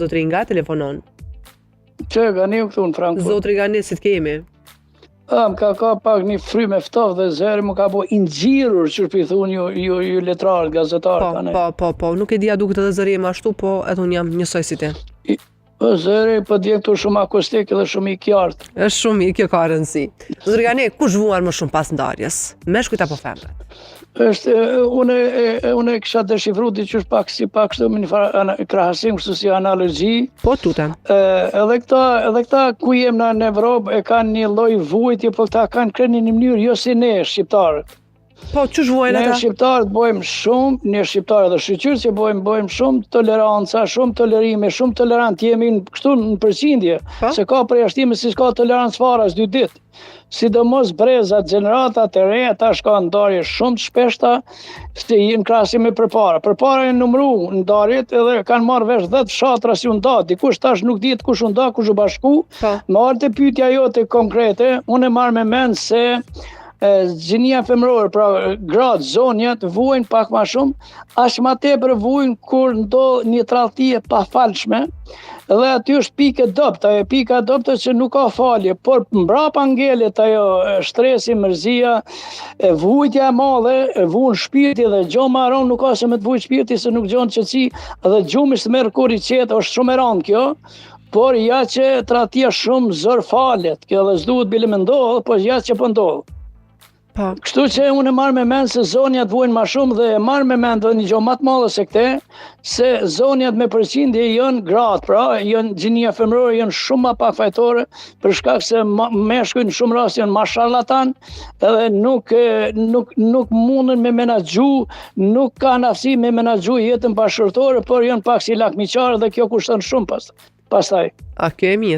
Zotri nga telefonon. Që ka një këtu në Frankfurt. Zotri nga ne, si të kemi? Më ka pak një frymë e ftoftë dhe zëri më ka bo inxhirur, që shpi thun ju letrarët, gazetarët. Po, nuk e dia duket edhe zëri më ashtu, po edhe unë jam njësoj si ti. Po zëri, po dje këtu shumë akustik dhe shumë i kjartë. Është shumë i, kjo ka rëndësi. Zotri nga ne, kush vuan më shumë pas ndarjes? Meshkujt apo femrat? Unë kisha deshifru diqysh pak kështu me një krahasim kështu si analogji. Po tutem. Edhe këta ku jem në Evropë e kanë një lloj vujtje, po këta kanë kreni një mënyrë jo si ne shqiptarët. Po çush vuajnë ata? Ne shqiptarët bojmë shumë, ne shqiptarët dhe shqyqyrë që bojmë shumë toleranca, shumë tolerime, shumë tolerant jemi kështu në përqindje, se ka përjashtime si s'ka tolerancë fare as 2 ditë. Sidomos brezat, gjeneratat e reja, ta shka ndarje shumë të shpeshta, se në krahasim me përpara. Përpara e numru ndarjet edhe kanë marrë vesh 10 fshatra si u nda, dikush tash nuk dihet kush u nda, kush u bashku. Më ardhte pyetja jote konkrete, unë e marr me mend se gjinia femërore, pra gratë, zonjat, vuajnë pak ma shumë, aq ma tepër vuajnë kur ndodh një tradhti e pafalshme, dhe aty është pikë e dobët, pika e dobët që nuk ka falje, por mbrapa ngelet ajo shtresi, mërzia, vujtja e madhe, vuan shpirti dhe gjumë maron nuk ka se me të vujt shpirti se nuk gjon qetësi, dhe gjumi së merr kur i qetë, është shumë e rëndë kjo. Por ja që tradhtia shumë zor falet, kjo dhe s'duhet bile me ndodh, por ja që po ndodh. Kështu që unë e marrë me mend se zonjat vuajnë ma shumë dhe e marrë me mend dhe një gjo ma të madhe se këte, se zonjat me përqindje janë gratë, pra, janë gjinia femërore, janë shumë ma pak fajtore, për shkak se meshkujt në shumë rast janë ma sharlatan, edhe nuk mundën me menaxhu, nuk kanë aftësi me menaxhu jetën bashkëtorë, por janë pak si lakmiqarë dhe kjo kushton shumë pastaj. A kjo e mirë.